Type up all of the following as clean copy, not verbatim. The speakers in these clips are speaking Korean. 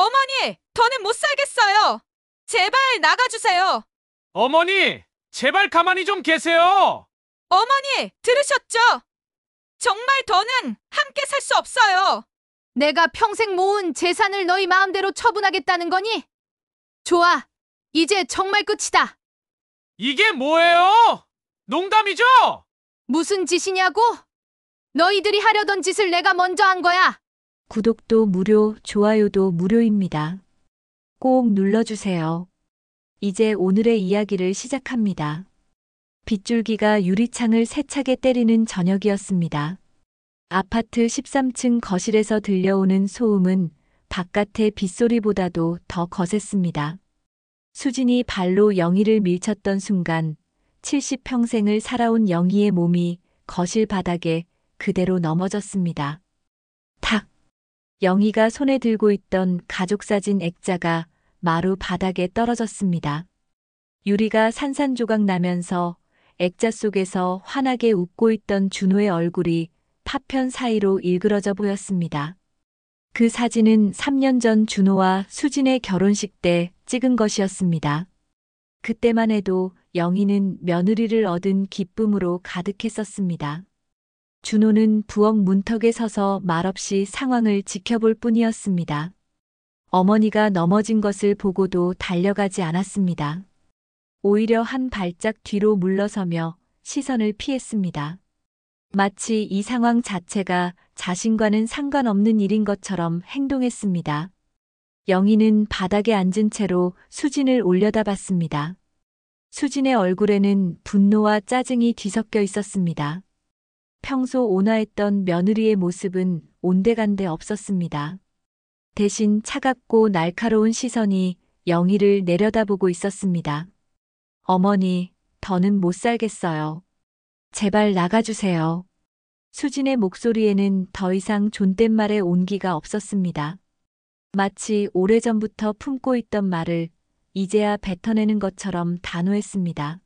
어머니, 더는 못 살겠어요. 제발 나가주세요. 어머니, 제발 가만히 좀 계세요. 어머니, 들으셨죠? 정말 더는 함께 살 수 없어요. 내가 평생 모은 재산을 너희 마음대로 처분하겠다는 거니? 좋아. 이제 정말 끝이다. 이게 뭐예요? 농담이죠? 무슨 짓이냐고? 너희들이 하려던 짓을 내가 먼저 한 거야. 구독도 무료, 좋아요도 무료입니다. 꼭 눌러주세요. 이제 오늘의 이야기를 시작합니다. 빗줄기가 유리창을 세차게 때리는 저녁이었습니다. 아파트 13층 거실에서 들려오는 소음은 바깥의 빗소리보다도 더 거셌습니다. 수진이 발로 영희를 밀쳤던 순간 70평생을 살아온 영희의 몸이 거실 바닥에 그대로 넘어졌습니다. 탁! 영희가 손에 들고 있던 가족사진 액자가 마루 바닥에 떨어졌습니다. 유리가 산산조각 나면서 액자 속에서 환하게 웃고 있던 준호의 얼굴이 파편 사이로 일그러져 보였습니다. 그 사진은 3년 전 준호와 수진의 결혼식 때 찍은 것이었습니다. 그때만 해도 영희는 며느리를 얻은 기쁨으로 가득했었습니다. 준호는 부엌 문턱에 서서 말없이 상황을 지켜볼 뿐이었습니다. 어머니가 넘어진 것을 보고도 달려가지 않았습니다. 오히려 한 발짝 뒤로 물러서며 시선을 피했습니다. 마치 이 상황 자체가 자신과는 상관없는 일인 것처럼 행동했습니다. 영희는 바닥에 앉은 채로 수진을 올려다봤습니다. 수진의 얼굴에는 분노와 짜증이 뒤섞여 있었습니다. 평소 온화했던 며느리의 모습은 온데간데 없었습니다. 대신 차갑고 날카로운 시선이 영희를 내려다보고 있었습니다. 어머니, 더는 못 살겠어요. 제발 나가주세요. 수진의 목소리에는 더 이상 존댓말의 온기가 없었습니다. 마치 오래전부터 품고 있던 말을 이제야 뱉어내는 것처럼 단호했습니다.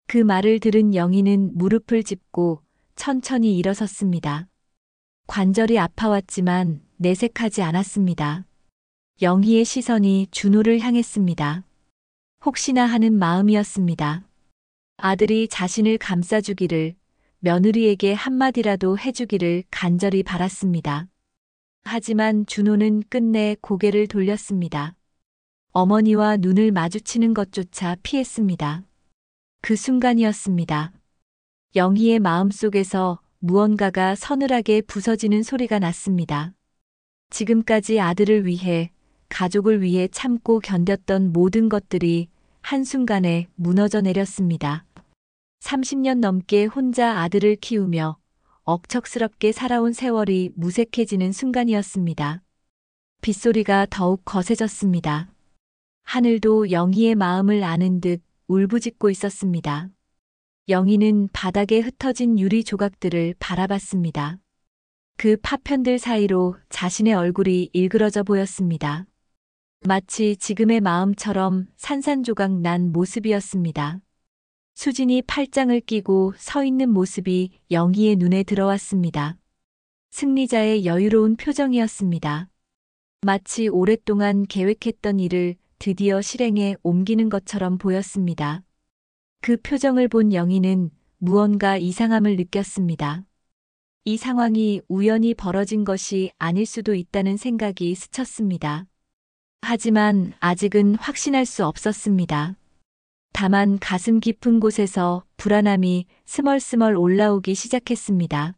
그 말을 들은 영희는 무릎을 짚고 천천히 일어섰습니다. 관절이 아파왔지만 내색하지 않았습니다. 영희의 시선이 준호를 향했습니다. 혹시나 하는 마음이었습니다. 아들이 자신을 감싸주기를, 며느리에게 한마디라도 해주기를 간절히 바랐습니다. 하지만 준호는 끝내 고개를 돌렸습니다. 어머니와 눈을 마주치는 것조차 피했습니다. 그 순간이었습니다. 영희의 마음속에서 무언가가 서늘하게 부서지는 소리가 났습니다. 지금까지 아들을 위해, 가족을 위해 참고 견뎠던 모든 것들이 한순간에 무너져 내렸습니다. 30년 넘게 혼자 아들을 키우며 억척스럽게 살아온 세월이 무색해지는 순간이었습니다. 빗소리가 더욱 거세졌습니다. 하늘도 영희의 마음을 아는 듯 울부짖고 있었습니다. 영희는 바닥에 흩어진 유리 조각들을 바라봤습니다. 그 파편들 사이로 자신의 얼굴이 일그러져 보였습니다. 마치 지금의 마음처럼 산산조각 난 모습이었습니다. 수진이 팔짱을 끼고 서 있는 모습이 영희의 눈에 들어왔습니다. 승리자의 여유로운 표정이었습니다. 마치 오랫동안 계획했던 일을 드디어 실행에 옮기는 것처럼 보였습니다. 그 표정을 본 영희는 무언가 이상함을 느꼈습니다. 이 상황이 우연히 벌어진 것이 아닐 수도 있다는 생각이 스쳤습니다. 하지만 아직은 확신할 수 없었습니다. 다만 가슴 깊은 곳에서 불안함이 스멀스멀 올라오기 시작했습니다.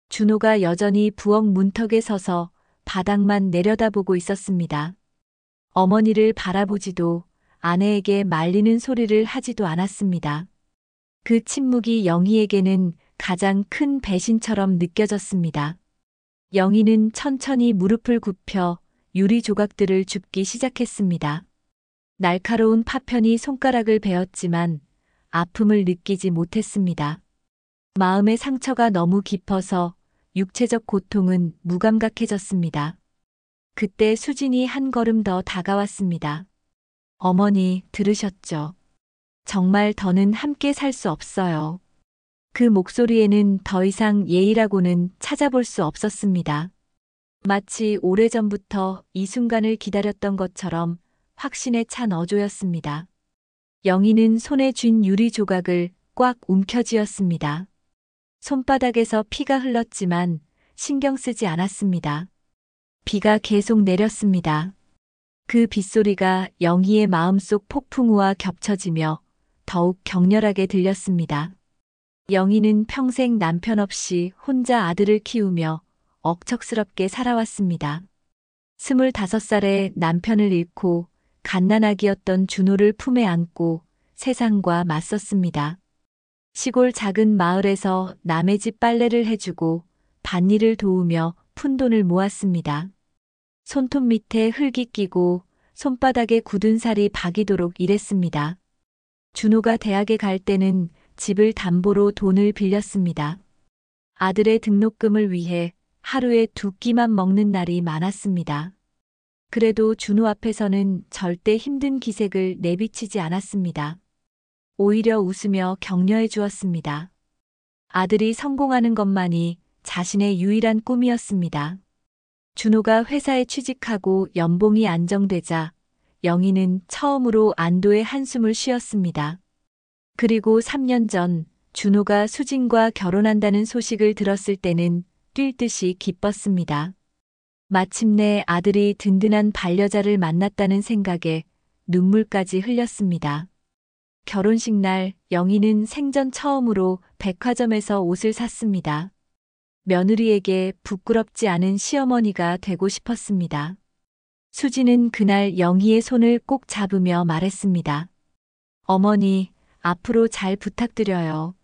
준호가 여전히 부엌 문턱에 서서 바닥만 내려다보고 있었습니다. 어머니를 바라보지도 아내에게 말리는 소리를 하지도 않았습니다. 그 침묵이 영희에게는 가장 큰 배신처럼 느껴졌습니다. 영희는 천천히 무릎을 굽혀 유리 조각들을 줍기 시작했습니다. 날카로운 파편이 손가락을 베었지만 아픔을 느끼지 못했습니다. 마음의 상처가 너무 깊어서 육체적 고통은 무감각해졌습니다. 그때 수진이 한 걸음 더 다가왔습니다. 어머니, 들으셨죠? 정말 더는 함께 살 수 없어요. 그 목소리에는 더 이상 예의라고는 찾아볼 수 없었습니다. 마치 오래전부터 이 순간을 기다렸던 것처럼 확신에 찬 어조였습니다. 영희는 손에 쥔 유리 조각을 꽉 움켜쥐었습니다. 손바닥에서 피가 흘렀지만 신경 쓰지 않았습니다. 비가 계속 내렸습니다. 그 빗소리가 영희의 마음속 폭풍우와 겹쳐지며 더욱 격렬하게 들렸습니다. 영희는 평생 남편 없이 혼자 아들을 키우며 억척스럽게 살아왔습니다. 25살에 남편을 잃고 갓난아기였던 준호를 품에 안고 세상과 맞섰습니다. 시골 작은 마을에서 남의 집 빨래를 해주고 밭일을 도우며 푼돈을 모았습니다. 손톱 밑에 흙이 끼고 손바닥에 굳은 살이 박이도록 일했습니다. 준호가 대학에 갈 때는 집을 담보로 돈을 빌렸습니다. 아들의 등록금을 위해 하루에 2끼만 먹는 날이 많았습니다. 그래도 준호 앞에서는 절대 힘든 기색을 내비치지 않았습니다. 오히려 웃으며 격려해 주었습니다. 아들이 성공하는 것만이 자신의 유일한 꿈이었습니다. 준호가 회사에 취직하고 연봉이 안정되자 영희는 처음으로 안도의 한숨을 쉬었습니다. 그리고 3년 전 준호가 수진과 결혼한다는 소식을 들었을 때는 뛸 듯이 기뻤습니다. 마침내 아들이 든든한 반려자를 만났다는 생각에 눈물까지 흘렸습니다. 결혼식 날 영희는 생전 처음으로 백화점에서 옷을 샀습니다. 며느리에게 부끄럽지 않은 시어머니가 되고 싶었습니다. 수지는 그날 영희의 손을 꼭 잡으며 말했습니다. 어머니, 앞으로 잘 부탁드려요.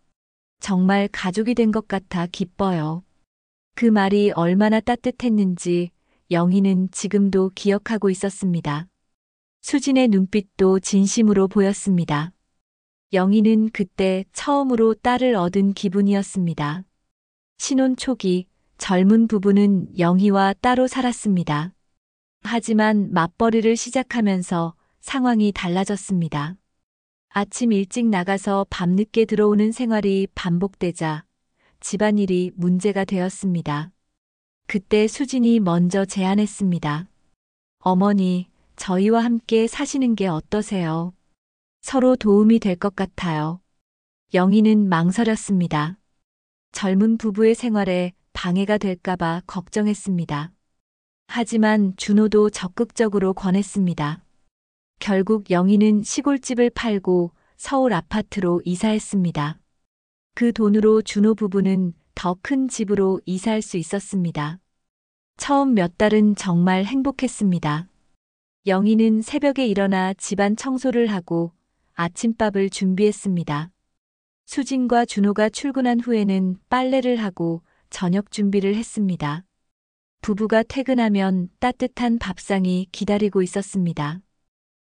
정말 가족이 된 것 같아 기뻐요. 그 말이 얼마나 따뜻했는지 영희는 지금도 기억하고 있었습니다. 수진의 눈빛도 진심으로 보였습니다. 영희는 그때 처음으로 딸을 얻은 기분이었습니다. 신혼 초기 젊은 부부는 영희와 따로 살았습니다. 하지만 맞벌이를 시작하면서 상황이 달라졌습니다. 아침 일찍 나가서 밤늦게 들어오는 생활이 반복되자 집안일이 문제가 되었습니다. 그때 수진이 먼저 제안했습니다. 어머니, 저희와 함께 사시는 게 어떠세요? 서로 도움이 될 것 같아요. 영희는 망설였습니다. 젊은 부부의 생활에 방해가 될까봐 걱정했습니다. 하지만 준호도 적극적으로 권했습니다. 결국 영희는 시골집을 팔고 서울 아파트로 이사했습니다. 그 돈으로 준호 부부는 더 큰 집으로 이사할 수 있었습니다. 처음 몇 달은 정말 행복했습니다. 영희는 새벽에 일어나 집안 청소를 하고 아침밥을 준비했습니다. 수진과 준호가 출근한 후에는 빨래를 하고 저녁 준비를 했습니다. 부부가 퇴근하면 따뜻한 밥상이 기다리고 있었습니다.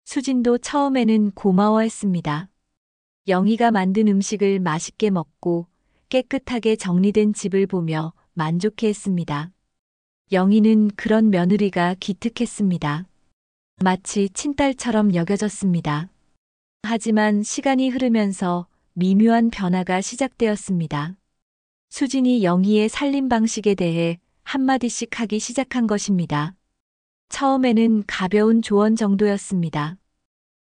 수진도 처음에는 고마워했습니다. 영희가 만든 음식을 맛있게 먹고 깨끗하게 정리된 집을 보며 만족해했습니다. 영희는 그런 며느리가 기특했습니다. 마치 친딸처럼 여겨졌습니다. 하지만 시간이 흐르면서 미묘한 변화가 시작되었습니다. 수진이 영희의 살림 방식에 대해 한마디씩 하기 시작한 것입니다. 처음에는 가벼운 조언 정도였습니다.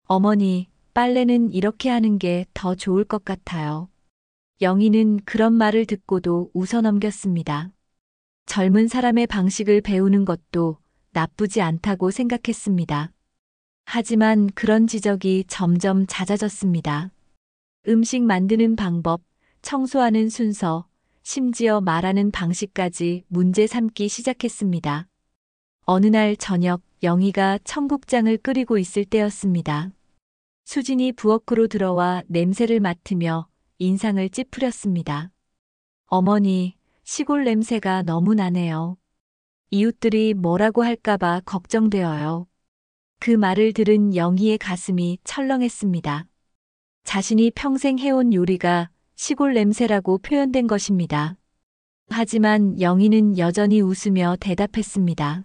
어머니, 빨래는 이렇게 하는 게 더 좋을 것 같아요. 영희는 그런 말을 듣고도 웃어넘겼습니다. 젊은 사람의 방식을 배우는 것도 나쁘지 않다고 생각했습니다. 하지만 그런 지적이 점점 잦아졌습니다. 음식 만드는 방법, 청소하는 순서, 심지어 말하는 방식까지 문제 삼기 시작했습니다. 어느 날 저녁 영희가 청국장을 끓이고 있을 때였습니다. 수진이 부엌으로 들어와 냄새를 맡으며 인상을 찌푸렸습니다. 어머니, 시골 냄새가 너무 나네요. 이웃들이 뭐라고 할까봐 걱정되어요. 그 말을 들은 영희의 가슴이 철렁했습니다. 자신이 평생 해온 요리가 시골 냄새라고 표현된 것입니다. 하지만 영희는 여전히 웃으며 대답했습니다.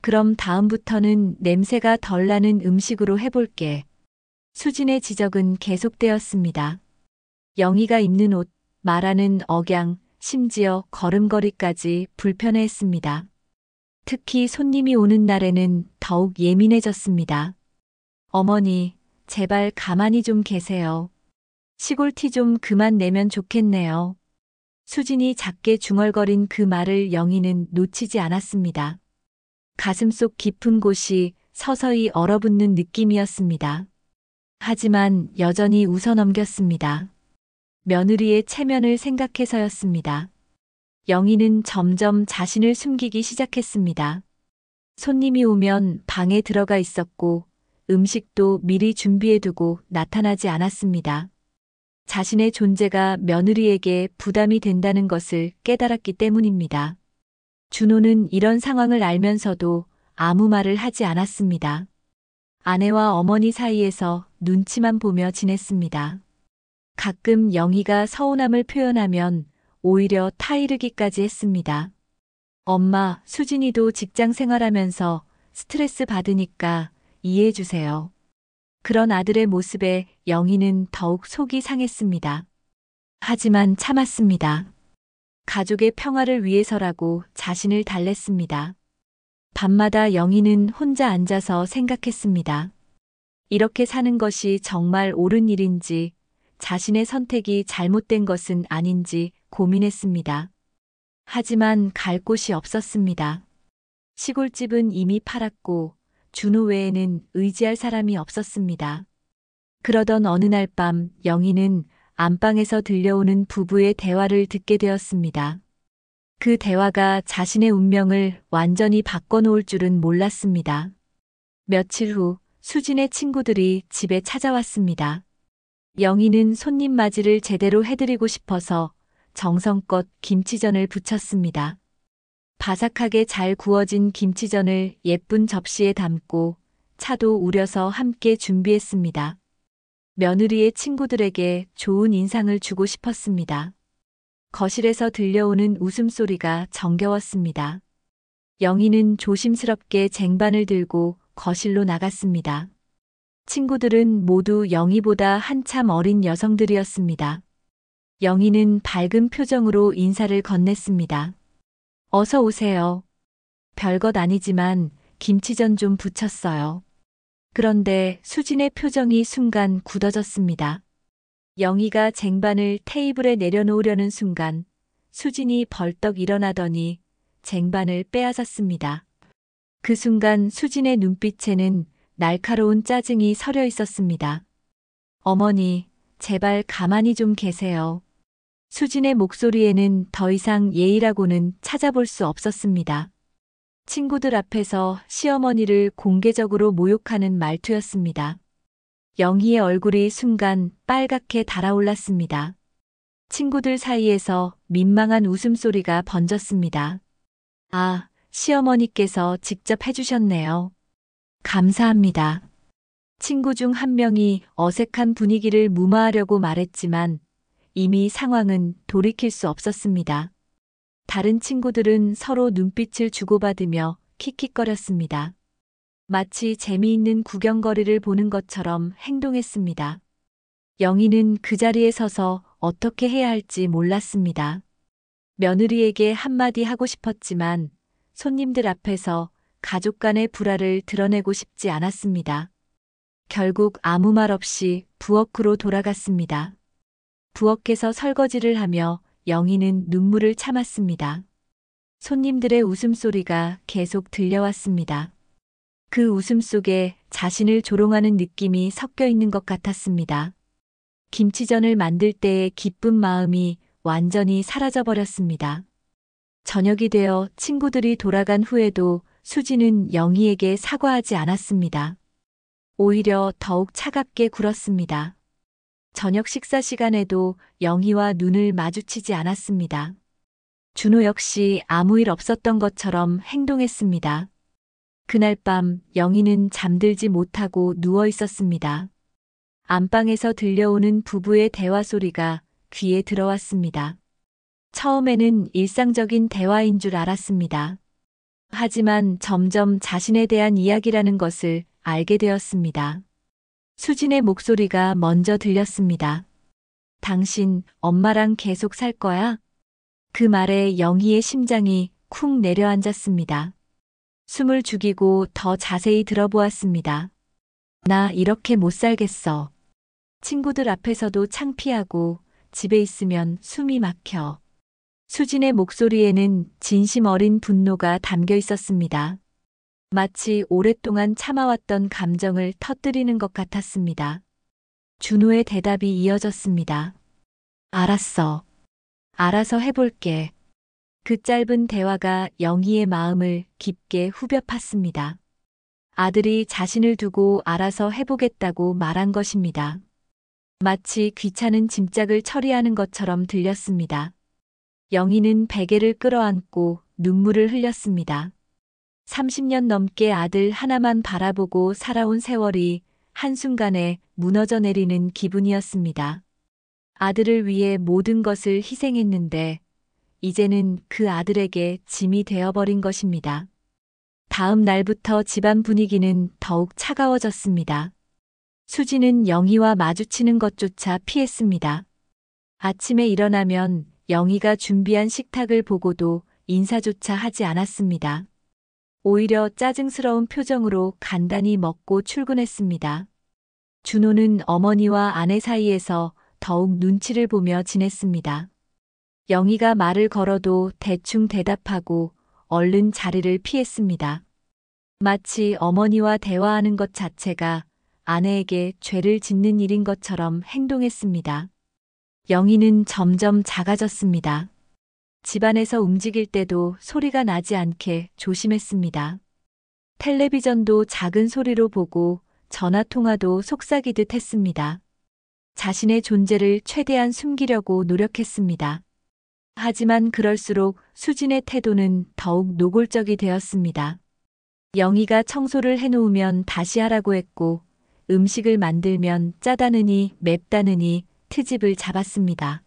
그럼 다음부터는 냄새가 덜 나는 음식으로 해볼게. 수진의 지적은 계속되었습니다. 영희가 입는 옷, 말하는 억양, 심지어 걸음걸이까지 불편해했습니다. 특히 손님이 오는 날에는 더욱 예민해졌습니다. 어머니, 제발 가만히 좀 계세요. 시골 티 좀 그만 내면 좋겠네요. 수진이 작게 중얼거린 그 말을 영희는 놓치지 않았습니다. 가슴속 깊은 곳이 서서히 얼어붙는 느낌이었습니다. 하지만 여전히 웃어넘겼습니다. 며느리의 체면을 생각해서였습니다. 영희는 점점 자신을 숨기기 시작했습니다. 손님이 오면 방에 들어가 있었고 음식도 미리 준비해두고 나타나지 않았습니다. 자신의 존재가 며느리에게 부담이 된다는 것을 깨달았기 때문입니다. 준호는 이런 상황을 알면서도 아무 말을 하지 않았습니다. 아내와 어머니 사이에서 눈치만 보며 지냈습니다. 가끔 영희가 서운함을 표현하면 오히려 타이르기까지 했습니다. 엄마, 수진이도 직장 생활하면서 스트레스 받으니까 이해해 주세요. 그런 아들의 모습에 영희는 더욱 속이 상했습니다. 하지만 참았습니다. 가족의 평화를 위해서라고 자신을 달랬습니다. 밤마다 영희는 혼자 앉아서 생각했습니다. 이렇게 사는 것이 정말 옳은 일인지, 자신의 선택이 잘못된 것은 아닌지 고민했습니다. 하지만 갈 곳이 없었습니다. 시골집은 이미 팔았고 준호 외에는 의지할 사람이 없었습니다. 그러던 어느 날 밤 영희는 안방에서 들려오는 부부의 대화를 듣게 되었습니다. 그 대화가 자신의 운명을 완전히 바꿔놓을 줄은 몰랐습니다. 며칠 후 수진의 친구들이 집에 찾아왔습니다. 영희는 손님 맞이를 제대로 해드리고 싶어서 정성껏 김치전을 부쳤습니다. 바삭하게 잘 구워진 김치전을 예쁜 접시에 담고 차도 우려서 함께 준비했습니다. 며느리의 친구들에게 좋은 인상을 주고 싶었습니다. 거실에서 들려오는 웃음소리가 정겨웠습니다. 영희는 조심스럽게 쟁반을 들고 거실로 나갔습니다. 친구들은 모두 영희보다 한참 어린 여성들이었습니다. 영희는 밝은 표정으로 인사를 건넸습니다. 어서 오세요. 별것 아니지만 김치전 좀 부쳤어요. 그런데 수진의 표정이 순간 굳어졌습니다. 영희가 쟁반을 테이블에 내려놓으려는 순간 수진이 벌떡 일어나더니 쟁반을 빼앗았습니다. 그 순간 수진의 눈빛에는 날카로운 짜증이 서려 있었습니다. 어머니, 제발 가만히 좀 계세요. 수진의 목소리에는 더 이상 예의라고는 찾아볼 수 없었습니다. 친구들 앞에서 시어머니를 공개적으로 모욕하는 말투였습니다. 영희의 얼굴이 순간 빨갛게 달아올랐습니다. 친구들 사이에서 민망한 웃음소리가 번졌습니다. 아, 시어머니께서 직접 해주셨네요. 감사합니다. 친구 중 한 명이 어색한 분위기를 무마하려고 말했지만 이미 상황은 돌이킬 수 없었습니다. 다른 친구들은 서로 눈빛을 주고받으며 킥킥거렸습니다. 마치 재미있는 구경거리를 보는 것처럼 행동했습니다. 영희는 그 자리에 서서 어떻게 해야 할지 몰랐습니다. 며느리에게 한마디 하고 싶었지만 손님들 앞에서 가족 간의 불화를 드러내고 싶지 않았습니다. 결국 아무 말 없이 부엌으로 돌아갔습니다. 부엌에서 설거지를 하며 영희는 눈물을 참았습니다. 손님들의 웃음소리가 계속 들려왔습니다. 그 웃음 속에 자신을 조롱하는 느낌이 섞여 있는 것 같았습니다. 김치전을 만들 때의 기쁜 마음이 완전히 사라져버렸습니다. 저녁이 되어 친구들이 돌아간 후에도 수진은 영희에게 사과하지 않았습니다. 오히려 더욱 차갑게 굴었습니다. 저녁 식사 시간에도 영희와 눈을 마주치지 않았습니다. 준호 역시 아무 일 없었던 것처럼 행동했습니다. 그날 밤 영희는 잠들지 못하고 누워 있었습니다. 안방에서 들려오는 부부의 대화 소리가 귀에 들어왔습니다. 처음에는 일상적인 대화인 줄 알았습니다. 하지만 점점 자신에 대한 이야기라는 것을 알게 되었습니다. 수진의 목소리가 먼저 들렸습니다. 당신 엄마랑 계속 살 거야? 그 말에 영희의 심장이 쿵 내려앉았습니다. 숨을 죽이고 더 자세히 들어보았습니다. 나 이렇게 못 살겠어. 친구들 앞에서도 창피하고 집에 있으면 숨이 막혀. 수진의 목소리에는 진심 어린 분노가 담겨 있었습니다. 마치 오랫동안 참아왔던 감정을 터뜨리는 것 같았습니다. 준호의 대답이 이어졌습니다. 알았어. 알아서 해볼게. 그 짧은 대화가 영희의 마음을 깊게 후벼 팠습니다. 아들이 자신을 두고 알아서 해보겠다고 말한 것입니다. 마치 귀찮은 짐짝을 처리하는 것처럼 들렸습니다. 영희는 베개를 끌어안고 눈물을 흘렸습니다. 30년 넘게 아들 하나만 바라보고 살아온 세월이 한순간에 무너져 내리는 기분이었습니다. 아들을 위해 모든 것을 희생했는데 이제는 그 아들에게 짐이 되어버린 것입니다. 다음 날부터 집안 분위기는 더욱 차가워졌습니다. 수지는 영희와 마주치는 것조차 피했습니다. 아침에 일어나면 영희가 준비한 식탁을 보고도 인사조차 하지 않았습니다. 오히려 짜증스러운 표정으로 간단히 먹고 출근했습니다. 준호는 어머니와 아내 사이에서 더욱 눈치를 보며 지냈습니다. 영희가 말을 걸어도 대충 대답하고 얼른 자리를 피했습니다. 마치 어머니와 대화하는 것 자체가 아내에게 죄를 짓는 일인 것처럼 행동했습니다. 영희는 점점 작아졌습니다. 집안에서 움직일 때도 소리가 나지 않게 조심했습니다. 텔레비전도 작은 소리로 보고 전화통화도 속삭이듯 했습니다. 자신의 존재를 최대한 숨기려고 노력했습니다. 하지만 그럴수록 수진의 태도는 더욱 노골적이 되었습니다. 영희가 청소를 해놓으면 다시 하라고 했고 음식을 만들면 짜다느니 맵다느니 트집을 잡았습니다.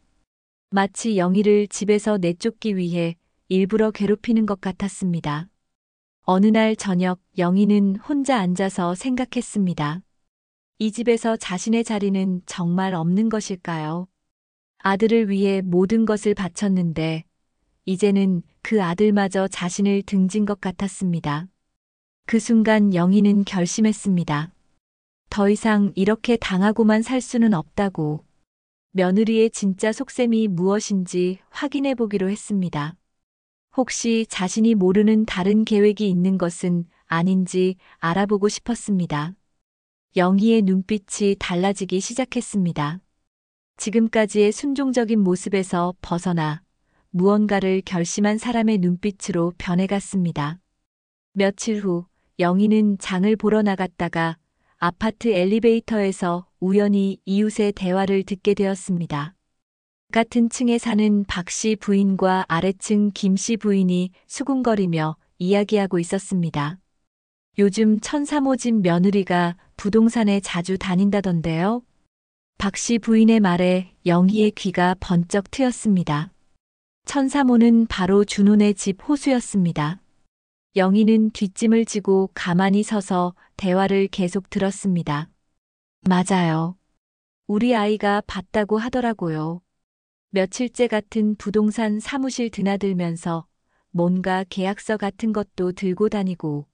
마치 영희를 집에서 내쫓기 위해 일부러 괴롭히는 것 같았습니다. 어느 날 저녁 영희는 혼자 앉아서 생각했습니다. 이 집에서 자신의 자리는 정말 없는 것일까요? 아들을 위해 모든 것을 바쳤는데 이제는 그 아들마저 자신을 등진 것 같았습니다. 그 순간 영희는 결심했습니다. 더 이상 이렇게 당하고만 살 수는 없다고. 며느리의 진짜 속셈이 무엇인지 확인해 보기로 했습니다. 혹시 자신이 모르는 다른 계획이 있는 것은 아닌지 알아보고 싶었습니다. 영희의 눈빛이 달라지기 시작했습니다. 지금까지의 순종적인 모습에서 벗어나 무언가를 결심한 사람의 눈빛으로 변해갔습니다. 며칠 후 영희는 장을 보러 나갔다가 아파트 엘리베이터에서 우연히 이웃의 대화를 듣게 되었습니다. 같은 층에 사는 박 씨 부인과 아래층 김 씨 부인이 수군거리며 이야기하고 있었습니다. 요즘 천사모집 며느리가 부동산에 자주 다닌다던데요. 박 씨 부인의 말에 영희의 귀가 번쩍 트였습니다. 천사모는 바로 준호네 집 호수였습니다. 영희는 뒷짐을 지고 가만히 서서 대화를 계속 들었습니다. 맞아요. 우리 아이가 봤다고 하더라고요. 며칠째 같은 부동산 사무실 드나들면서 뭔가 계약서 같은 것도 들고 다니고.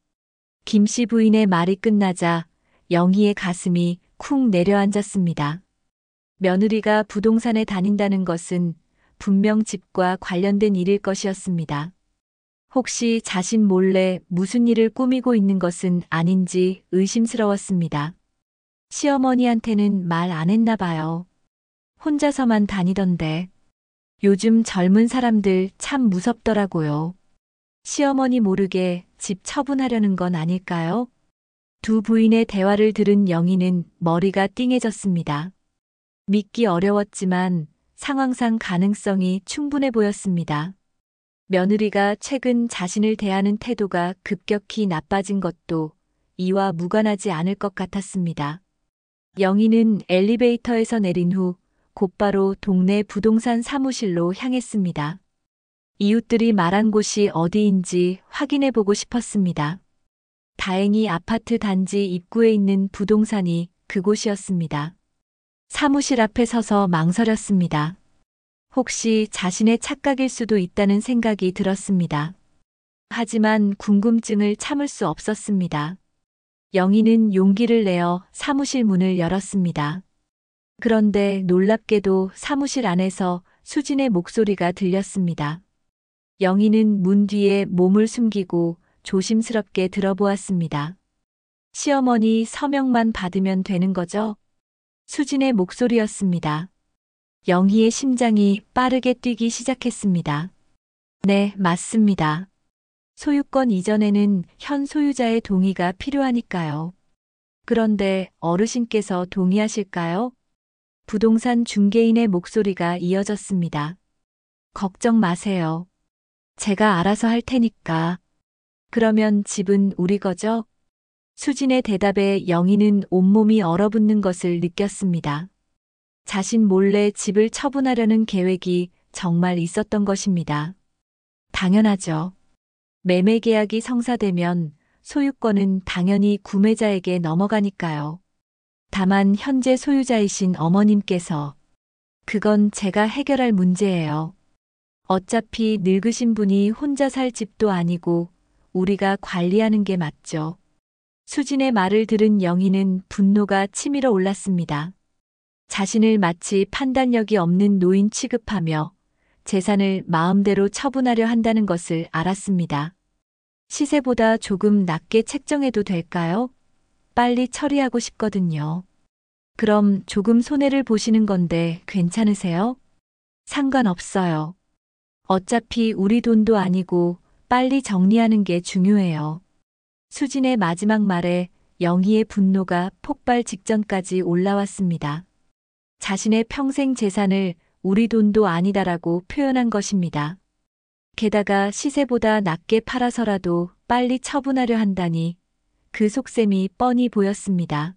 김 씨 부인의 말이 끝나자 영희의 가슴이 쿵 내려앉았습니다. 며느리가 부동산에 다닌다는 것은 분명 집과 관련된 일일 것이었습니다. 혹시 자신 몰래 무슨 일을 꾸미고 있는 것은 아닌지 의심스러웠습니다. 시어머니한테는 말 안 했나 봐요. 혼자서만 다니던데. 요즘 젊은 사람들 참 무섭더라고요. 시어머니 모르게 집 처분하려는 건 아닐까요? 두 부인의 대화를 들은 영희는 머리가 띵해졌습니다. 믿기 어려웠지만 상황상 가능성이 충분해 보였습니다. 며느리가 최근 자신을 대하는 태도가 급격히 나빠진 것도 이와 무관하지 않을 것 같았습니다. 영희는 엘리베이터에서 내린 후 곧바로 동네 부동산 사무실로 향했습니다. 이웃들이 말한 곳이 어디인지 확인해 보고 싶었습니다. 다행히 아파트 단지 입구에 있는 부동산이 그곳이었습니다. 사무실 앞에 서서 망설였습니다. 혹시 자신의 착각일 수도 있다는 생각이 들었습니다. 하지만 궁금증을 참을 수 없었습니다. 영희는 용기를 내어 사무실 문을 열었습니다. 그런데 놀랍게도 사무실 안에서 수진의 목소리가 들렸습니다. 영희는 문 뒤에 몸을 숨기고 조심스럽게 들어보았습니다. 시어머니 서명만 받으면 되는 거죠? 수진의 목소리였습니다. 영희의 심장이 빠르게 뛰기 시작했습니다. 네, 맞습니다. 소유권 이전에는 현 소유자의 동의가 필요하니까요. 그런데 어르신께서 동의하실까요? 부동산 중개인의 목소리가 이어졌습니다. 걱정 마세요. 제가 알아서 할 테니까. 그러면 집은 우리 거죠? 수진의 대답에 영희는 온몸이 얼어붙는 것을 느꼈습니다. 자신 몰래 집을 처분하려는 계획이 정말 있었던 것입니다. 당연하죠. 매매 계약이 성사되면 소유권은 당연히 구매자에게 넘어가니까요. 다만 현재 소유자이신 어머님께서 그건 제가 해결할 문제예요. 어차피 늙으신 분이 혼자 살 집도 아니고 우리가 관리하는 게 맞죠. 수진의 말을 들은 영희는 분노가 치밀어 올랐습니다. 자신을 마치 판단력이 없는 노인 취급하며 재산을 마음대로 처분하려 한다는 것을 알았습니다. 시세보다 조금 낮게 책정해도 될까요? 빨리 처리하고 싶거든요. 그럼 조금 손해를 보시는 건데 괜찮으세요? 상관없어요. 어차피 우리 돈도 아니고 빨리 정리하는 게 중요해요. 수진의 마지막 말에 영희의 분노가 폭발 직전까지 올라왔습니다. 자신의 평생 재산을 우리 돈도 아니다라고 표현한 것입니다. 게다가 시세보다 낮게 팔아서라도 빨리 처분하려 한다니 그 속셈이 뻔히 보였습니다.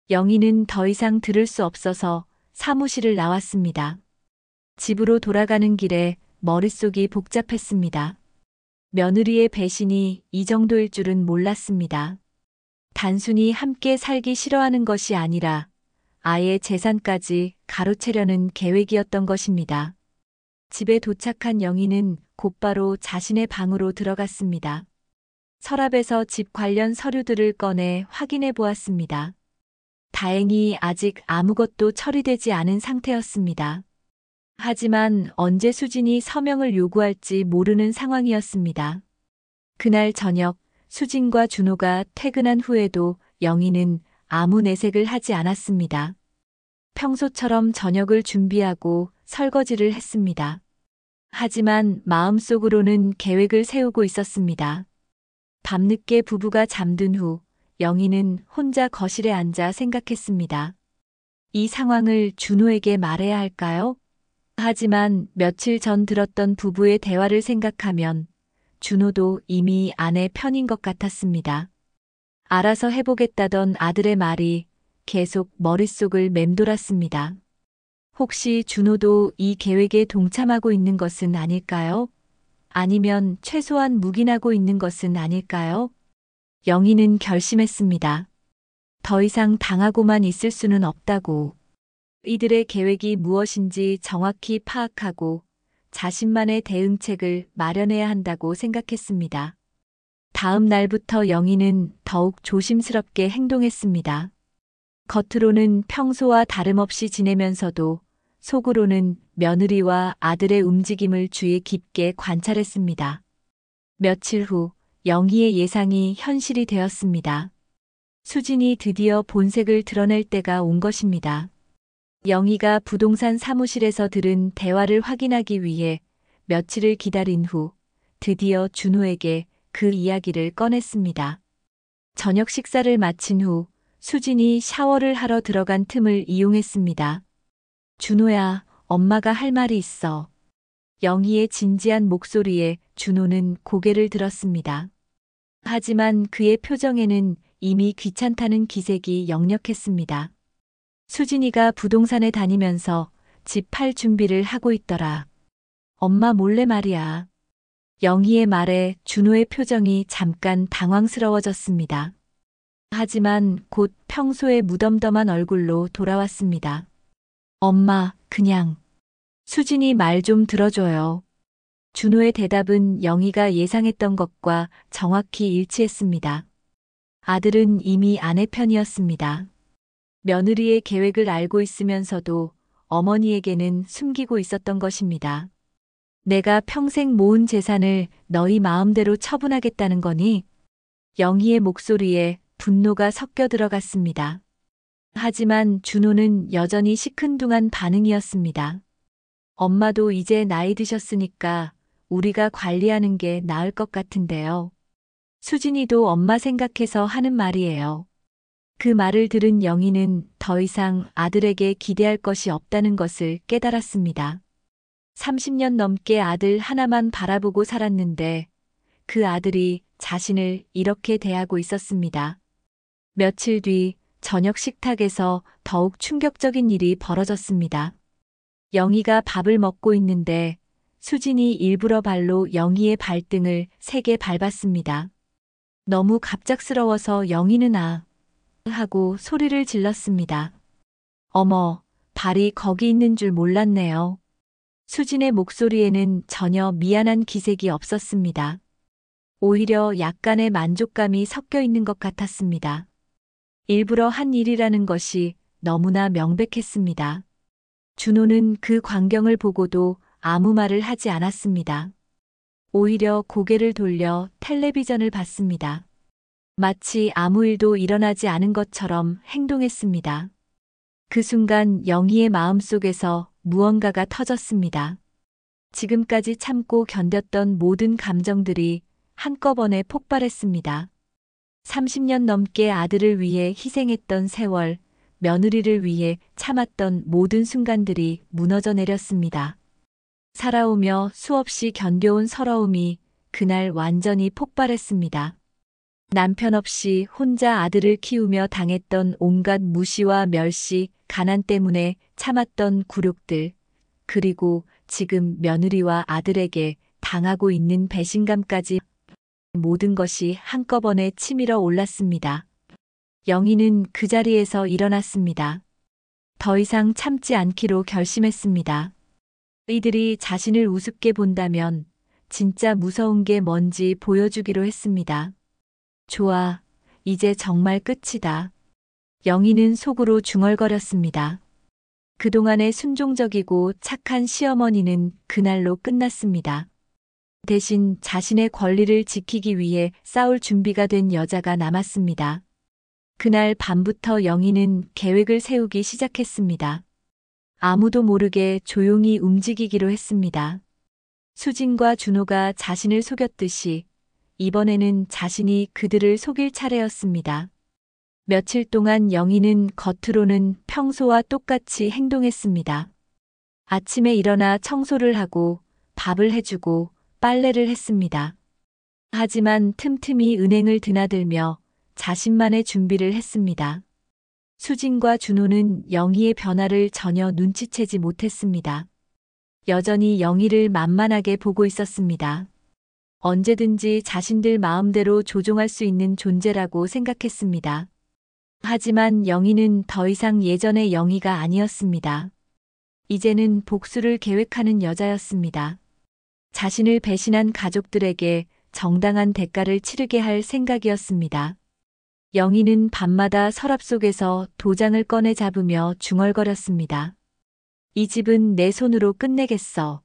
영희는 더 이상 들을 수 없어서 사무실을 나왔습니다. 집으로 돌아가는 길에 머릿속이 복잡했습니다. 며느리의 배신이 이 정도일 줄은 몰랐습니다. 단순히 함께 살기 싫어하는 것이 아니라 아예 재산까지 가로채려는 계획이었던 것입니다. 집에 도착한 영희는 곧바로 자신의 방으로 들어갔습니다. 서랍에서 집 관련 서류들을 꺼내 확인해 보았습니다. 다행히 아직 아무것도 처리되지 않은 상태였습니다. 하지만 언제 수진이 서명을 요구할지 모르는 상황이었습니다. 그날 저녁 수진과 준호가 퇴근한 후에도 영희는 아무 내색을 하지 않았습니다. 평소처럼 저녁을 준비하고 설거지를 했습니다. 하지만 마음속으로는 계획을 세우고 있었습니다. 밤늦게 부부가 잠든 후 영희는 혼자 거실에 앉아 생각했습니다. 이 상황을 준호에게 말해야 할까요? 하지만 며칠 전 들었던 부부의 대화를 생각하면 준호도 이미 아내 편인 것 같았습니다. 알아서 해보겠다던 아들의 말이 계속 머릿속을 맴돌았습니다. 혹시 준호도 이 계획에 동참하고 있는 것은 아닐까요? 아니면 최소한 묵인하고 있는 것은 아닐까요? 영희는 결심했습니다. 더 이상 당하고만 있을 수는 없다고. 이들의 계획이 무엇인지 정확히 파악하고 자신만의 대응책을 마련해야 한다고 생각했습니다. 다음 날부터 영희는 더욱 조심스럽게 행동했습니다. 겉으로는 평소와 다름없이 지내면서도 속으로는 며느리와 아들의 움직임을 주의 깊게 관찰했습니다. 며칠 후 영희의 예상이 현실이 되었습니다. 수진이 드디어 본색을 드러낼 때가 온 것입니다. 영희가 부동산 사무실에서 들은 대화를 확인하기 위해 며칠을 기다린 후 드디어 준호에게 그 이야기를 꺼냈습니다. 저녁 식사를 마친 후 수진이 샤워를 하러 들어간 틈을 이용했습니다. 준호야, 엄마가 할 말이 있어. 영희의 진지한 목소리에 준호는 고개를 들었습니다. 하지만 그의 표정에는 이미 귀찮다는 기색이 역력했습니다. 수진이가 부동산에 다니면서 집 팔 준비를 하고 있더라. 엄마 몰래 말이야. 영희의 말에 준호의 표정이 잠깐 당황스러워졌습니다. 하지만 곧 평소의 무덤덤한 얼굴로 돌아왔습니다. 엄마, 그냥 수진이 말 좀 들어줘요. 준호의 대답은 영희가 예상했던 것과 정확히 일치했습니다. 아들은 이미 아내 편이었습니다. 며느리의 계획을 알고 있으면서도 어머니에게는 숨기고 있었던 것입니다. 내가 평생 모은 재산을 너희 마음대로 처분하겠다는 거니? 영희의 목소리에 분노가 섞여 들어갔습니다. 하지만 준호는 여전히 시큰둥한 반응이었습니다. 엄마도 이제 나이 드셨으니까 우리가 관리하는 게 나을 것 같은데요. 수진이도 엄마 생각해서 하는 말이에요. 그 말을 들은 영희는 더 이상 아들에게 기대할 것이 없다는 것을 깨달았습니다. 30년 넘게 아들 하나만 바라보고 살았는데 그 아들이 자신을 이렇게 대하고 있었습니다. 며칠 뒤 저녁 식탁에서 더욱 충격적인 일이 벌어졌습니다. 영희가 밥을 먹고 있는데 수진이 일부러 발로 영희의 발등을 세게 밟았습니다. 너무 갑작스러워서 영희는 아 하고 소리를 질렀습니다. 어머, 발이 거기 있는 줄 몰랐네요. 수진의 목소리에는 전혀 미안한 기색이 없었습니다. 오히려 약간의 만족감이 섞여 있는 것 같았습니다. 일부러 한 일이라는 것이 너무나 명백했습니다. 준호는 그 광경을 보고도 아무 말을 하지 않았습니다. 오히려 고개를 돌려 텔레비전을 봤습니다. 마치 아무 일도 일어나지 않은 것처럼 행동했습니다. 그 순간 영희의 마음속에서 무언가가 터졌습니다. 지금까지 참고 견뎠던 모든 감정들이 한꺼번에 폭발했습니다. 30년 넘게 아들을 위해 희생했던 세월, 며느리를 위해 참았던 모든 순간들이 무너져 내렸습니다. 살아오며 수없이 견뎌온 서러움이 그날 완전히 폭발했습니다. 남편 없이 혼자 아들을 키우며 당했던 온갖 무시와 멸시, 가난 때문에 참았던 굴욕들, 그리고 지금 며느리와 아들에게 당하고 있는 배신감까지 모든 것이 한꺼번에 치밀어 올랐습니다. 영희는 그 자리에서 일어났습니다. 더 이상 참지 않기로 결심했습니다. 이들이 자신을 우습게 본다면 진짜 무서운 게 뭔지 보여주기로 했습니다. 좋아, 이제 정말 끝이다. 영희는 속으로 중얼거렸습니다. 그동안의 순종적이고 착한 시어머니는 그날로 끝났습니다. 대신 자신의 권리를 지키기 위해 싸울 준비가 된 여자가 남았습니다. 그날 밤부터 영희는 계획을 세우기 시작했습니다. 아무도 모르게 조용히 움직이기로 했습니다. 수진과 준호가 자신을 속였듯이 이번에는 자신이 그들을 속일 차례였습니다. 며칠 동안 영희는 겉으로는 평소와 똑같이 행동했습니다. 아침에 일어나 청소를 하고 밥을 해주고 빨래를 했습니다. 하지만 틈틈이 은행을 드나들며 자신만의 준비를 했습니다. 수진과 준호는 영희의 변화를 전혀 눈치채지 못했습니다. 여전히 영희를 만만하게 보고 있었습니다. 언제든지 자신들 마음대로 조종할 수 있는 존재라고 생각했습니다. 하지만 영희는 더 이상 예전의 영희가 아니었습니다. 이제는 복수를 계획하는 여자였습니다. 자신을 배신한 가족들에게 정당한 대가를 치르게 할 생각이었습니다. 영희는 밤마다 서랍 속에서 도장을 꺼내 잡으며 중얼거렸습니다. 이 집은 내 손으로 끝내겠어.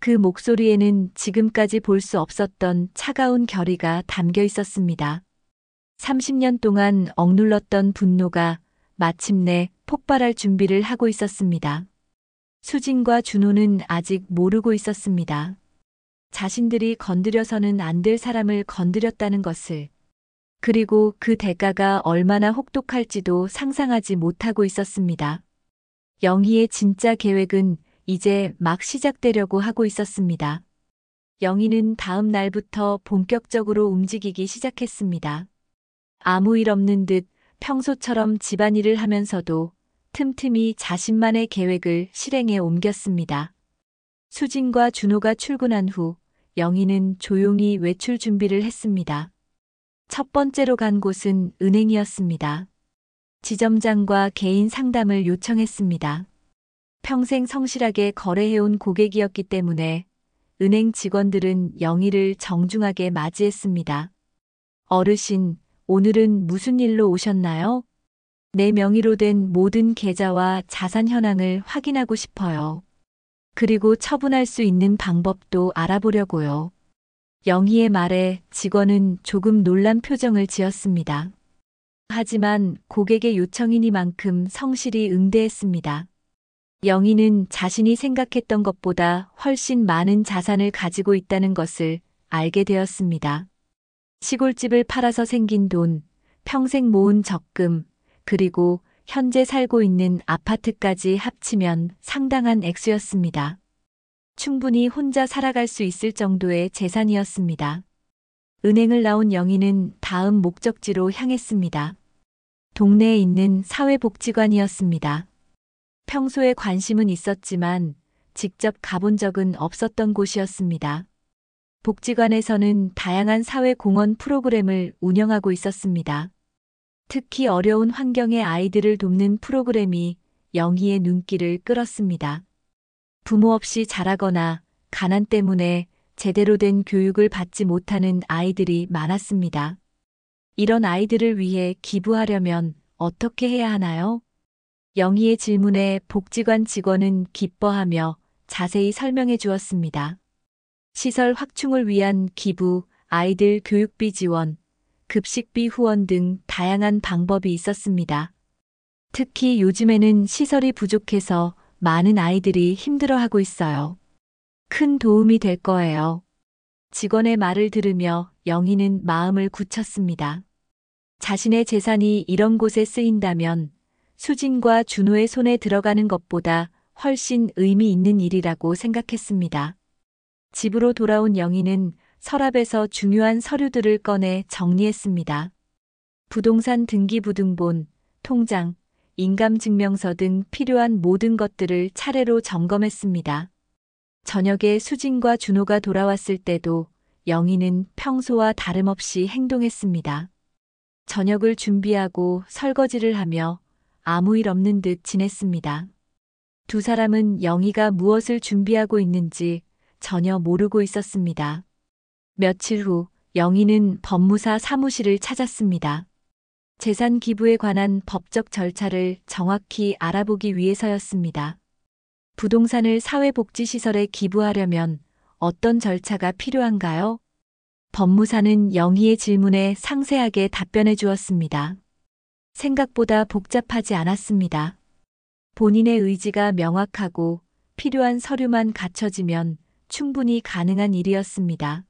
그 목소리에는 지금까지 볼 수 없었던 차가운 결의가 담겨 있었습니다. 30년 동안 억눌렀던 분노가 마침내 폭발할 준비를 하고 있었습니다. 수진과 준호는 아직 모르고 있었습니다. 자신들이 건드려서는 안 될 사람을 건드렸다는 것을, 그리고 그 대가가 얼마나 혹독할지도 상상하지 못하고 있었습니다. 영희의 진짜 계획은 이제 막 시작되려고 하고 있었습니다. 영희는 다음 날부터 본격적으로 움직이기 시작했습니다. 아무 일 없는 듯 평소처럼 집안일을 하면서도 틈틈이 자신만의 계획을 실행에 옮겼습니다. 수진과 준호가 출근한 후 영희는 조용히 외출 준비를 했습니다. 첫 번째로 간 곳은 은행이었습니다. 지점장과 개인 상담을 요청했습니다. 평생 성실하게 거래해온 고객이었기 때문에 은행 직원들은 영희를 정중하게 맞이했습니다. 어르신, 오늘은 무슨 일로 오셨나요? 내 명의로 된 모든 계좌와 자산 현황을 확인하고 싶어요. 그리고 처분할 수 있는 방법도 알아보려고요. 영희의 말에 직원은 조금 놀란 표정을 지었습니다. 하지만 고객의 요청이니만큼 성실히 응대했습니다. 영희는 자신이 생각했던 것보다 훨씬 많은 자산을 가지고 있다는 것을 알게 되었습니다. 시골집을 팔아서 생긴 돈, 평생 모은 적금, 그리고 현재 살고 있는 아파트까지 합치면 상당한 액수였습니다. 충분히 혼자 살아갈 수 있을 정도의 재산이었습니다. 은행을 나온 영희는 다음 목적지로 향했습니다. 동네에 있는 사회복지관이었습니다. 평소에 관심은 있었지만 직접 가본 적은 없었던 곳이었습니다. 복지관에서는 다양한 사회공헌 프로그램을 운영하고 있었습니다. 특히 어려운 환경의 아이들을 돕는 프로그램이 영희의 눈길을 끌었습니다. 부모 없이 자라거나 가난 때문에 제대로 된 교육을 받지 못하는 아이들이 많았습니다. 이런 아이들을 위해 기부하려면 어떻게 해야 하나요? 영희의 질문에 복지관 직원은 기뻐하며 자세히 설명해 주었습니다. 시설 확충을 위한 기부, 아이들 교육비 지원, 급식비 후원 등 다양한 방법이 있었습니다. 특히 요즘에는 시설이 부족해서 많은 아이들이 힘들어하고 있어요. 큰 도움이 될 거예요. 직원의 말을 들으며 영희는 마음을 굳혔습니다. 자신의 재산이 이런 곳에 쓰인다면 수진과 준호의 손에 들어가는 것보다 훨씬 의미 있는 일이라고 생각했습니다. 집으로 돌아온 영희는 서랍에서 중요한 서류들을 꺼내 정리했습니다. 부동산 등기부등본, 통장, 인감증명서 등 필요한 모든 것들을 차례로 점검했습니다. 저녁에 수진과 준호가 돌아왔을 때도 영희는 평소와 다름없이 행동했습니다. 저녁을 준비하고 설거지를 하며 아무 일 없는 듯 지냈습니다. 두 사람은 영희가 무엇을 준비하고 있는지 전혀 모르고 있었습니다. 며칠 후 영희는 법무사 사무실을 찾았습니다. 재산 기부에 관한 법적 절차를 정확히 알아보기 위해서였습니다. 부동산을 사회복지시설에 기부하려면 어떤 절차가 필요한가요? 법무사는 영희의 질문에 상세하게 답변해 주었습니다. 생각보다 복잡하지 않았습니다. 본인의 의지가 명확하고 필요한 서류만 갖춰지면 충분히 가능한 일이었습니다.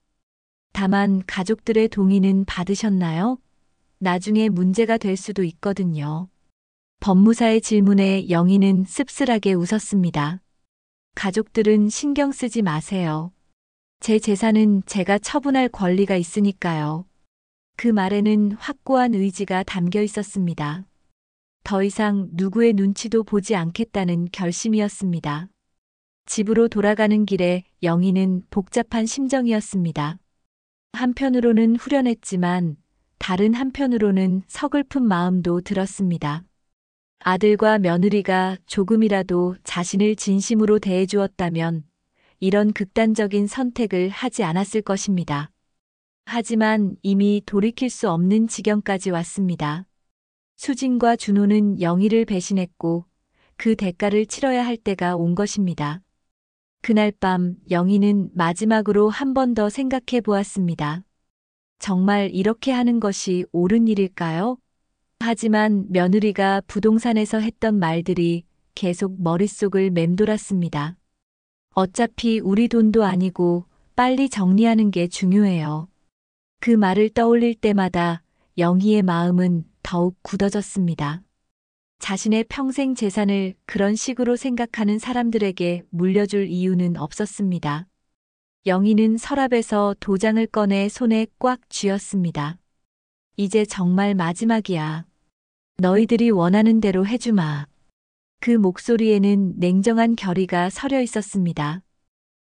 다만 가족들의 동의는 받으셨나요? 나중에 문제가 될 수도 있거든요. 법무사의 질문에 영희는 씁쓸하게 웃었습니다. 가족들은 신경 쓰지 마세요. 제 재산은 제가 처분할 권리가 있으니까요. 그 말에는 확고한 의지가 담겨 있었습니다. 더 이상 누구의 눈치도 보지 않겠다는 결심이었습니다. 집으로 돌아가는 길에 영희는 복잡한 심정이었습니다. 한편으로는 후련했지만 다른 한편으로는 서글픈 마음도 들었습니다. 아들과 며느리가 조금이라도 자신을 진심으로 대해주었다면 이런 극단적인 선택을 하지 않았을 것입니다. 하지만 이미 돌이킬 수 없는 지경까지 왔습니다. 수진과 준호는 영희를 배신했고 그 대가를 치러야 할 때가 온 것입니다. 그날 밤 영희는 마지막으로 한 번 더 생각해 보았습니다. 정말 이렇게 하는 것이 옳은 일일까요? 하지만 며느리가 부동산에서 했던 말들이 계속 머릿속을 맴돌았습니다. 어차피 우리 돈도 아니고 빨리 정리하는 게 중요해요. 그 말을 떠올릴 때마다 영희의 마음은 더욱 굳어졌습니다. 자신의 평생 재산을 그런 식으로 생각하는 사람들에게 물려줄 이유는 없었습니다. 영희는 서랍에서 도장을 꺼내 손에 꽉 쥐었습니다. 이제 정말 마지막이야. 너희들이 원하는 대로 해주마. 그 목소리에는 냉정한 결의가 서려 있었습니다.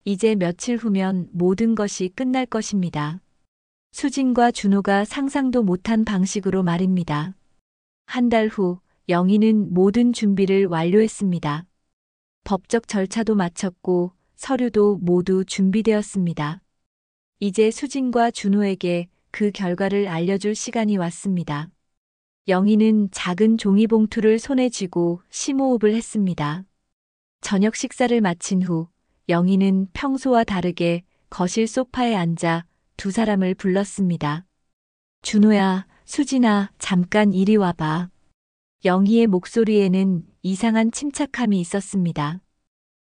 이제 며칠 후면 모든 것이 끝날 것입니다. 수진과 준호가 상상도 못한 방식으로 말입니다. 한 달 후 영희는 모든 준비를 완료했습니다. 법적 절차도 마쳤고 서류도 모두 준비되었습니다. 이제 수진과 준호에게 그 결과를 알려줄 시간이 왔습니다. 영희는 작은 종이봉투를 손에 쥐고 심호흡을 했습니다. 저녁 식사를 마친 후 영희는 평소와 다르게 거실 소파에 앉아 두 사람을 불렀습니다. 준호야, 수진아, 잠깐 이리 와봐. 영희의 목소리에는 이상한 침착함이 있었습니다.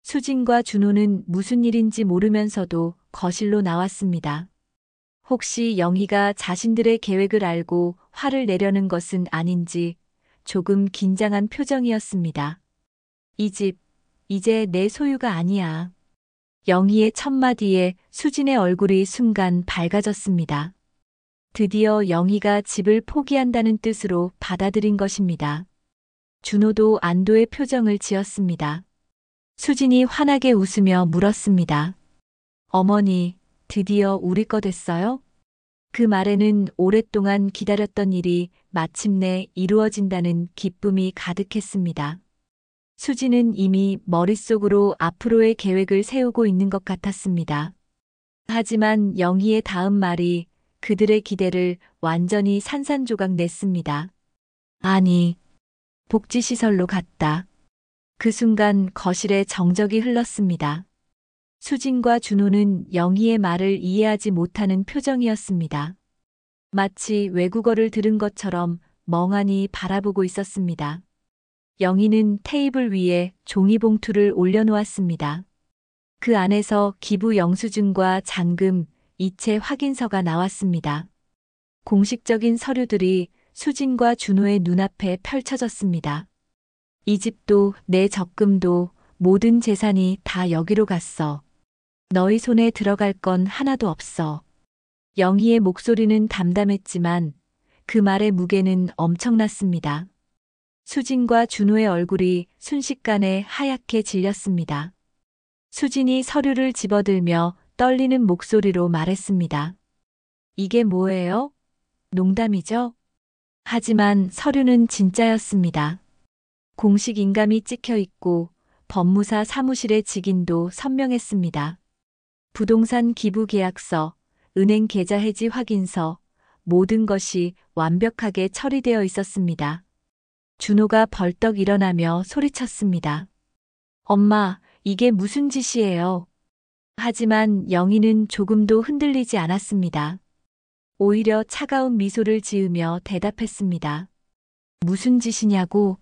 수진과 준호는 무슨 일인지 모르면서도 거실로 나왔습니다. 혹시 영희가 자신들의 계획을 알고 화를 내려는 것은 아닌지 조금 긴장한 표정이었습니다. 이 집, 이제 내 소유가 아니야. 영희의 첫마디에 수진의 얼굴이 순간 밝아졌습니다. 드디어 영희가 집을 포기한다는 뜻으로 받아들인 것입니다. 준호도 안도의 표정을 지었습니다. 수진이 환하게 웃으며 물었습니다. 어머니, 드디어 우리 거 됐어요? 그 말에는 오랫동안 기다렸던 일이 마침내 이루어진다는 기쁨이 가득했습니다. 수진은 이미 머릿속으로 앞으로의 계획을 세우고 있는 것 같았습니다. 하지만 영희의 다음 말이 그들의 기대를 완전히 산산조각 냈습니다. 아니, 복지시설로 갔다. 그 순간 거실에 정적이 흘렀습니다. 수진과 준호는 영희의 말을 이해하지 못하는 표정이었습니다. 마치 외국어를 들은 것처럼 멍하니 바라보고 있었습니다. 영희는 테이블 위에 종이봉투를 올려놓았습니다. 그 안에서 기부 영수증과 잔금, 이체 확인서가 나왔습니다. 공식적인 서류들이 수진과 준호의 눈앞에 펼쳐졌습니다. 이 집도 내 적금도 모든 재산이 다 여기로 갔어. 너희 손에 들어갈 건 하나도 없어. 영희의 목소리는 담담했지만 그 말의 무게는 엄청났습니다. 수진과 준호의 얼굴이 순식간에 하얗게 질렸습니다. 수진이 서류를 집어들며 떨리는 목소리로 말했습니다. 이게 뭐예요? 농담이죠? 하지만 서류는 진짜였습니다. 공식 인감이 찍혀 있고 법무사 사무실의 직인도 선명했습니다. 부동산 기부 계약서, 은행 계좌 해지 확인서, 모든 것이 완벽하게 처리되어 있었습니다. 준호가 벌떡 일어나며 소리쳤습니다. 엄마, 이게 무슨 짓이에요? 하지만 영희는 조금도 흔들리지 않았습니다. 오히려 차가운 미소를 지으며 대답했습니다. 무슨 짓이냐고?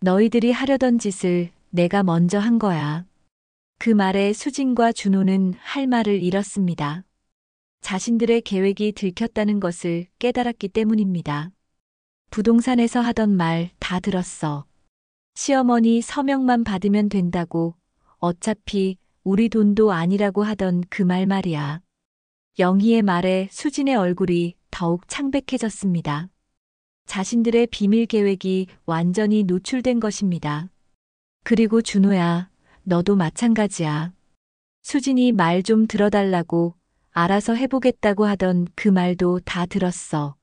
너희들이 하려던 짓을 내가 먼저 한 거야. 그 말에 수진과 준호는 할 말을 잃었습니다. 자신들의 계획이 들켰다는 것을 깨달았기 때문입니다. 부동산에서 하던 말 다 들었어. 시어머니 서명만 받으면 된다고, 어차피 우리 돈도 아니라고 하던 그 말 말이야. 영희의 말에 수진의 얼굴이 더욱 창백해졌습니다. 자신들의 비밀 계획이 완전히 노출된 것입니다. 그리고 준호야, 너도 마찬가지야. 수진이 말 좀 들어달라고 알아서 해보겠다고 하던 그 말도 다 들었어.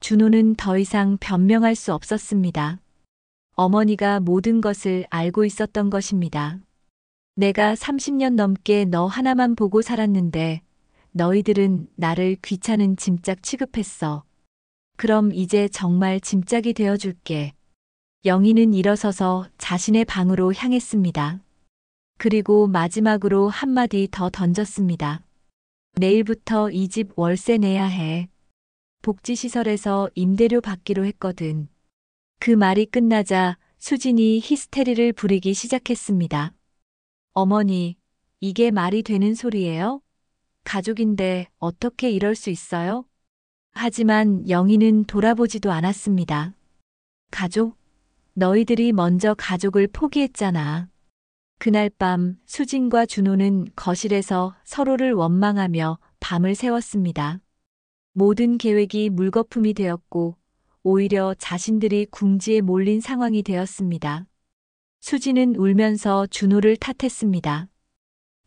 준호는 더 이상 변명할 수 없었습니다. 어머니가 모든 것을 알고 있었던 것입니다. 내가 30년 넘게 너 하나만 보고 살았는데 너희들은 나를 귀찮은 짐짝 취급했어. 그럼 이제 정말 짐짝이 되어줄게. 영희는 일어서서 자신의 방으로 향했습니다. 그리고 마지막으로 한마디 더 던졌습니다. 내일부터 이 집 월세 내야 해. 복지시설에서 임대료 받기로 했거든. 그 말이 끝나자 수진이 히스테리를 부리기 시작했습니다. 어머니, 이게 말이 되는 소리예요? 가족인데 어떻게 이럴 수 있어요? 하지만 영희는 돌아보지도 않았습니다. 가족? 너희들이 먼저 가족을 포기했잖아. 그날 밤 수진과 준호는 거실에서 서로를 원망하며 밤을 새웠습니다. 모든 계획이 물거품이 되었고 오히려 자신들이 궁지에 몰린 상황이 되었습니다. 수진은 울면서 준호를 탓했습니다.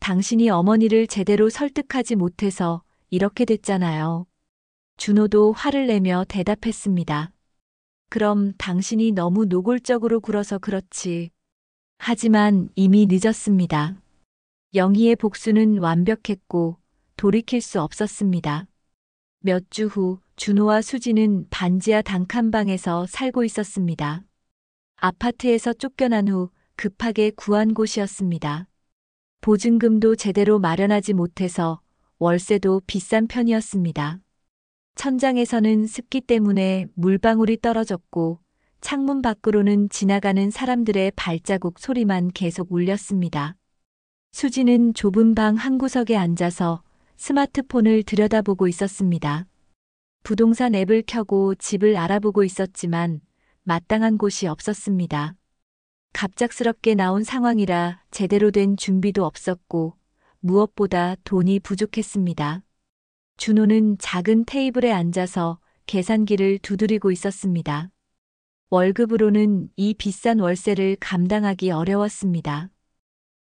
당신이 어머니를 제대로 설득하지 못해서 이렇게 됐잖아요. 준호도 화를 내며 대답했습니다. 그럼 당신이 너무 노골적으로 굴어서 그렇지. 하지만 이미 늦었습니다. 영희의 복수는 완벽했고 돌이킬 수 없었습니다. 몇 주 후 준호와 수지는 반지하 단칸방에서 살고 있었습니다. 아파트에서 쫓겨난 후 급하게 구한 곳이었습니다. 보증금도 제대로 마련하지 못해서 월세도 비싼 편이었습니다. 천장에서는 습기 때문에 물방울이 떨어졌고 창문 밖으로는 지나가는 사람들의 발자국 소리만 계속 울렸습니다. 수지는 좁은 방 한 구석에 앉아서 스마트폰을 들여다보고 있었습니다. 부동산 앱을 켜고 집을 알아보고 있었지만 마땅한 곳이 없었습니다. 갑작스럽게 나온 상황이라 제대로 된 준비도 없었고 무엇보다 돈이 부족했습니다. 준호는 작은 테이블에 앉아서 계산기를 두드리고 있었습니다. 월급으로는 이 비싼 월세를 감당하기 어려웠습니다.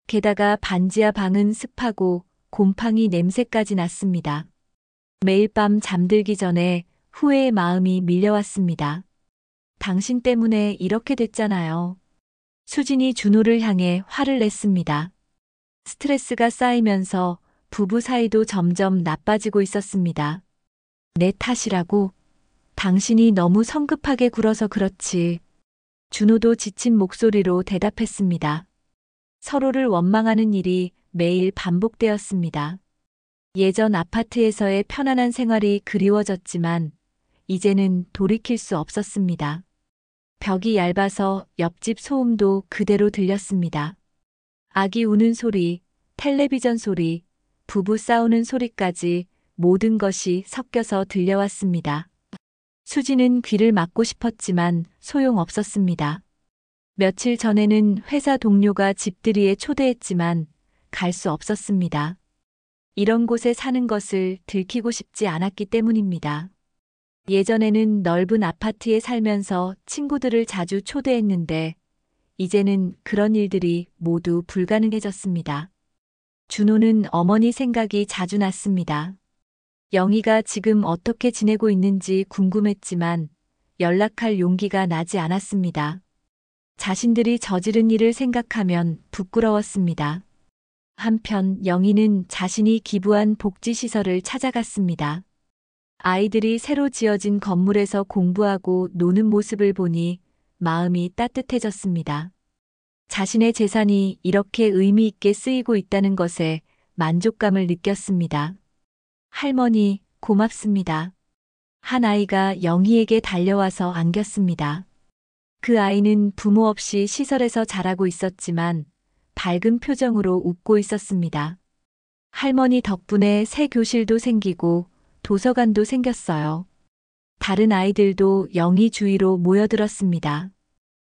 게다가 반지하 방은 습하고 곰팡이 냄새까지 났습니다. 매일 밤 잠들기 전에 후회의 마음이 밀려왔습니다. 당신 때문에 이렇게 됐잖아요. 수진이 준호를 향해 화를 냈습니다. 스트레스가 쌓이면서 부부 사이도 점점 나빠지고 있었습니다. 내 탓이라고? 당신이 너무 성급하게 굴어서 그렇지. 준호도 지친 목소리로 대답했습니다. 서로를 원망하는 일이 매일 반복되었습니다. 예전 아파트에서의 편안한 생활이 그리워졌지만 이제는 돌이킬 수 없었습니다. 벽이 얇아서 옆집 소음도 그대로 들렸습니다. 아기 우는 소리, 텔레비전 소리, 부부 싸우는 소리까지 모든 것이 섞여서 들려왔습니다. 수지는 귀를 막고 싶었지만 소용없었습니다. 며칠 전에는 회사 동료가 집들이에 초대했지만 갈 수 없었습니다. 이런 곳에 사는 것을 들키고 싶지 않았기 때문입니다. 예전에는 넓은 아파트에 살면서 친구들을 자주 초대했는데 이제는 그런 일들이 모두 불가능해졌습니다. 준호는 어머니 생각이 자주 났습니다. 영희가 지금 어떻게 지내고 있는지 궁금했지만 연락할 용기가 나지 않았습니다. 자신들이 저지른 일을 생각하면 부끄러웠습니다. 한편 영희는 자신이 기부한 복지시설을 찾아갔습니다. 아이들이 새로 지어진 건물에서 공부하고 노는 모습을 보니 마음이 따뜻해졌습니다. 자신의 재산이 이렇게 의미 있게 쓰이고 있다는 것에 만족감을 느꼈습니다. 할머니, 고맙습니다. 한 아이가 영희에게 달려와서 안겼습니다. 그 아이는 부모 없이 시설에서 자라고 있었지만 밝은 표정으로 웃고 있었습니다. 할머니 덕분에 새 교실도 생기고 도서관도 생겼어요. 다른 아이들도 영희 주위로 모여들었습니다.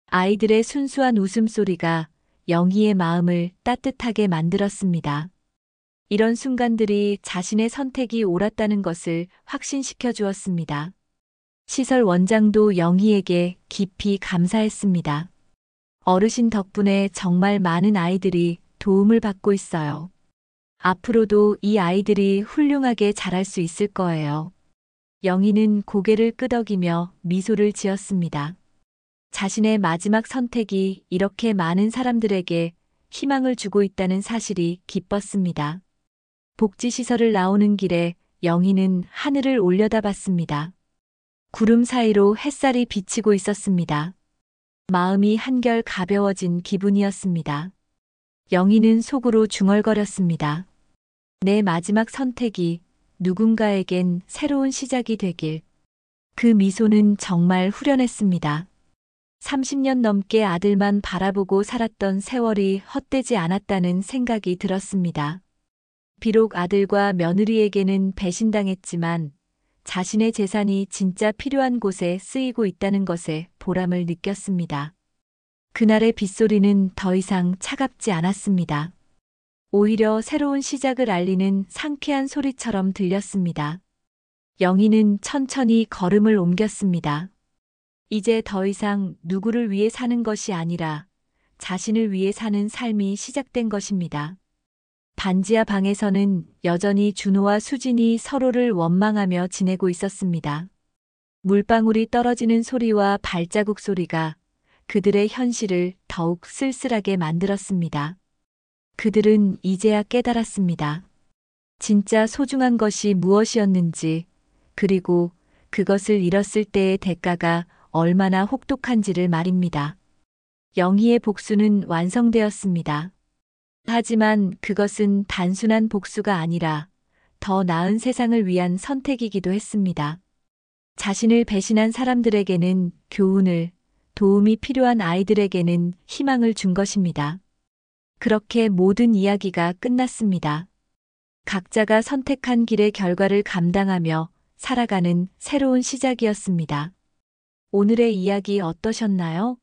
아이들의 순수한 웃음소리가 영희의 마음을 따뜻하게 만들었습니다. 이런 순간들이 자신의 선택이 옳았다는 것을 확신시켜 주었습니다. 시설 원장도 영희에게 깊이 감사했습니다. 어르신 덕분에 정말 많은 아이들이 도움을 받고 있어요. 앞으로도 이 아이들이 훌륭하게 자랄 수 있을 거예요. 영희는 고개를 끄덕이며 미소를 지었습니다. 자신의 마지막 선택이 이렇게 많은 사람들에게 희망을 주고 있다는 사실이 기뻤습니다. 복지시설을 나오는 길에 영희는 하늘을 올려다봤습니다. 구름 사이로 햇살이 비치고 있었습니다. 마음이 한결 가벼워진 기분이었습니다. 영희는 속으로 중얼거렸습니다. 내 마지막 선택이 누군가에겐 새로운 시작이 되길. 그 미소는 정말 후련했습니다. 30년 넘게 아들만 바라보고 살았던 세월이 헛되지 않았다는 생각이 들었습니다. 비록 아들과 며느리에게는 배신당했지만 자신의 재산이 진짜 필요한 곳에 쓰이고 있다는 것에 보람을 느꼈습니다. 그날의 빗소리는 더 이상 차갑지 않았습니다. 오히려 새로운 시작을 알리는 상쾌한 소리처럼 들렸습니다. 영희는 천천히 걸음을 옮겼습니다. 이제 더 이상 누구를 위해 사는 것이 아니라 자신을 위해 사는 삶이 시작된 것입니다. 반지하 방에서는 여전히 준호와 수진이 서로를 원망하며 지내고 있었습니다. 물방울이 떨어지는 소리와 발자국 소리가 그들의 현실을 더욱 쓸쓸하게 만들었습니다. 그들은 이제야 깨달았습니다. 진짜 소중한 것이 무엇이었는지, 그리고 그것을 잃었을 때의 대가가 얼마나 혹독한지를 말입니다. 영희의 복수는 완성되었습니다. 하지만 그것은 단순한 복수가 아니라 더 나은 세상을 위한 선택이기도 했습니다. 자신을 배신한 사람들에게는 교훈을, 도움이 필요한 아이들에게는 희망을 준 것입니다. 그렇게 모든 이야기가 끝났습니다. 각자가 선택한 길의 결과를 감당하며 살아가는 새로운 시작이었습니다. 오늘의 이야기 어떠셨나요?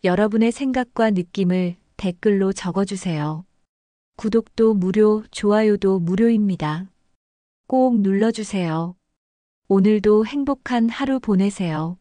여러분의 생각과 느낌을 댓글로 적어주세요. 구독도 무료, 좋아요도 무료입니다. 꼭 눌러주세요. 오늘도 행복한 하루 보내세요.